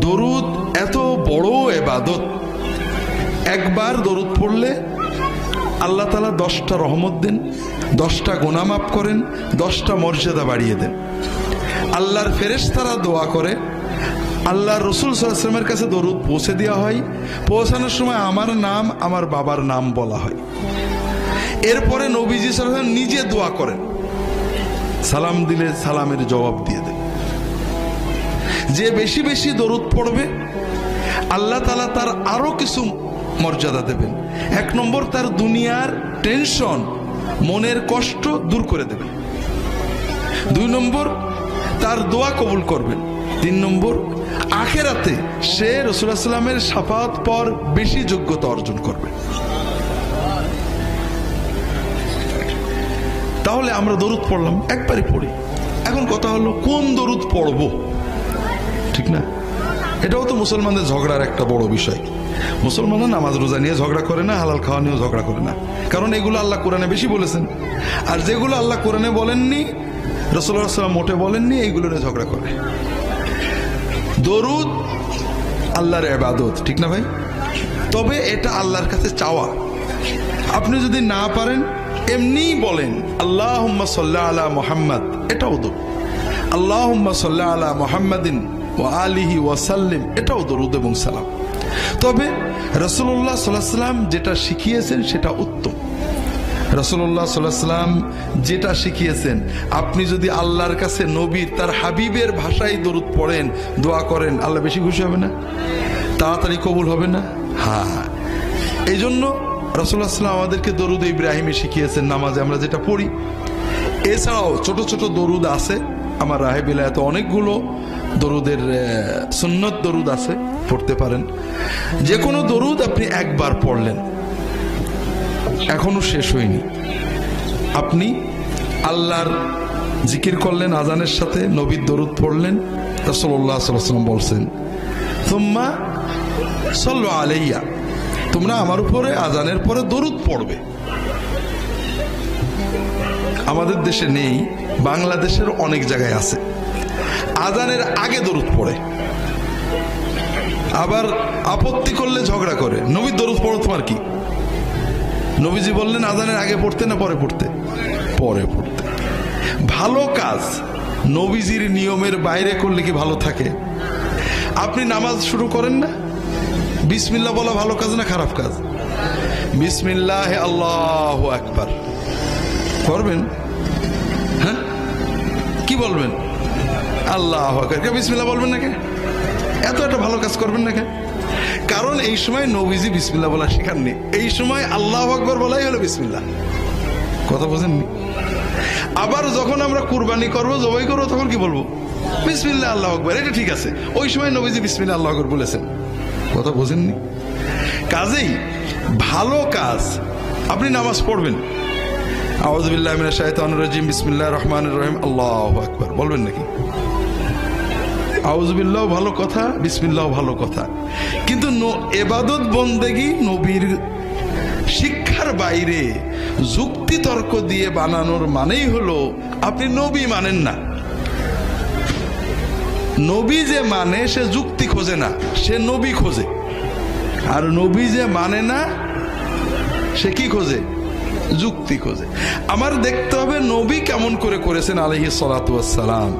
দরুদ এত বড় ইবাদত, একবার দরুদ পড়লে আল্লাহ তাআলা 10টা রহমত দেন, 10টা গুনাহ মাফ করেন, 10টা মর্যাদা বাড়িয়ে দেন। আল্লাহর ফেরেশতারা দোয়া করে, আল্লাহর রাসূল সাল্লাল্লাহু আলাইহি ওয়াসাল্লামের কাছে দরুদ পৌঁছে দেওয়া হয়। পৌঁছানোর সময় আমার নাম, আমার বাবার নাম বলা হয়। এরপরে নবীজি সাল্লাল্লাহু আলাইহি ওয়াসাল্লাম নিজে দোয়া করেন, সালাম দিলে সালামের জবাব দিয়ে দেন। যে বেশি বেশি দরুদ পড়বে আল্লাহ তাআলা তার আরো কিছু মর্যাদা দেবেন। 1 নম্বর, তার দুনিয়ার টেনশন, মনের কষ্ট দূর করে দেবেন। 2 নম্বর, তার দোয়া কবুল করবেন। 3 নম্বর, আখিরাতে সে রাসূলুল্লাহ সাল্লাল্লাহু আলাইহি ওয়াসাল্লামের শাফাআত পর বেশি যোগ্যতা অর্জন করবে। তাহলে আমরা দরুদ পড়লাম, একবারই পড়ি। এখন কথা হলো কোন দরুদ পড়ব, ঠিক না? এটাও তো মুসলমানদের ঝগড়ার একটা বড় বিষয়। মুসলমানরা নামাজ রোজা নিয়ে ঝগড়া করে না, হালাল খাওয়া নিয়েও ঝগড়া করে না, কারণ এগুলো আল্লাহ কোরআনে বেশি বলেছেন। আর যেগুলো আল্লাহ কোরআনে বলেননি, রাসূলুল্লাহ সাল্লাল্লাহু আলাইহি ওয়াসাল্লাম মোটে বলেননি, এইগুলো নিয়ে ঝগড়া করে। দরুদ আল্লাহর ইবাদত, ঠিক না ভাই? তবে এটা আল্লাহর কাছে চাওয়া। আপনি যদি না পারেন এমনি বলেন আল্লাহুম্মা সাল্লি আলা মুহাম্মাদ, এটাও দরুদ। আল্লাহুম্মা সাল্লি আলা মুহাম্মাদিন ওয়া আলিহি ওয়া সাল্লিম, এটাও দরুদ এবং সালাম। তবে রাসূলুল্লাহ সাল্লাল্লাহু আলাইহি ওয়াসাল্লাম যেটা শিখিয়েছেন সেটা উত্তম। রাসূলুল্লাহ সাল্লাল্লাহু আলাইহি ওয়াসাল্লাম যেটা শিখিয়েছেন, আপনি যদি আল্লাহর কাছে নবীর, তার হাবিবের ভাষায় দরুদ পড়েন, দোয়া করেন, আল্লাহ বেশি খুশি হবে না? তাড়াতাড়ি কবুল হবে না? হ্যাঁ, এই জন্য রাসূলুল্লাহ সাল্লাল্লাহু আলাইহি ওয়াসাল্লাম আমাদেরকে দরুদ ইব্রাহিমে শিখিয়েছেন, নামাজে আমরা যেটা পড়ি। এছাড়াও ছোট ছোট দরুদ আছে, আমার রাহে বিলায়াতে অনেকগুলো দরুদের সুন্নত দরুদ আছে, পড়তে পারেন। যে কোনো দরুদ আপনি একবার পড়লেন, এখনো শেষ হয়নি, আপনি আল্লাহর জিকির করলেন, আজানের সাথে নবীর দরুদ পড়লেন। রাসূলুল্লাহ সাল্লাল্লাহু আলাইহি ওয়াসাল্লাম বলছেন, সুম্মা সাল্লু আলাইয়া, তোমরা আমার উপরে আজানের পরে দরুদ পড়বে। আমাদের দেশে নেই, বাংলাদেশের অনেক জায়গায় আছে। আজানের আগে দরুদ পড়ে, আবার আপত্তি করলে ঝগড়া করে, নবীর দরুদ পড়ো, তোমার কি? নবীজি বললেন আজানের আগে পড়তে না পরে পড়তে? পরে পড়তে। ভালো কাজ নবীজির নিয়মের বাইরে করলে কি ভালো থাকে? আপনি নামাজ শুরু করেন না, বিসমিল্লাহ বলা ভালো কাজ না খারাপ কাজ? বিসমিল্লাহ আল্লাহু আকবার করবেন, হ্যাঁ? কি বলবেন? আল্লাহু আকবার, বিসমিল্লাহ বলবেন না কে? এত একটা ভালো কাজ করবেন না কে? কারণ এই সময় নবীজি বিসমিল্লাহ বলা শেখাননি, এই সময় আল্লাহু আকবার বলাই হলো বিসমিল্লাহ। কথা বোঝেননি? আবার যখন আমরা কুরবানি করবো, জবাই করবো, তখন কি বলবো? বিসমিল্লাহ আল্লাহু আকবার, এটা ঠিক আছে। ওই সময় নবীজি বিসমিল্লাহ আল্লাহু আকবার বলেছেন। কথা বোঝেননি? কাজেই ভালো কাজ, আপনি নামাজ পড়বেন, আউযু বিল্লাহি মিনাশ শাইতানির রাজিম, বিসমিল্লাহির রহমানির রহিম, আল্লাহু আকবার বলবেন নাকি? আউযু বিল্লাহ ভালো কথা, বিসমিল্লাহ ভালো কথা, কিন্তু ইবাদত বন্দেগী নবীর শিক্ষার বাইরে যুক্তি তর্ক দিয়ে বানানোর মানেই হলো আপনি নবী মানেন না। নবী যে মানে সে যুক্তি খোঁজে না, সে নবী খোঁজে। আর নবী যে মানে না সে কি খোঁজে? যুক্তি খোঁজে। আমার দেখতে হবে নবী কেমন করে করেছেন আলাইহিস সালাতু ওয়াস সালাম।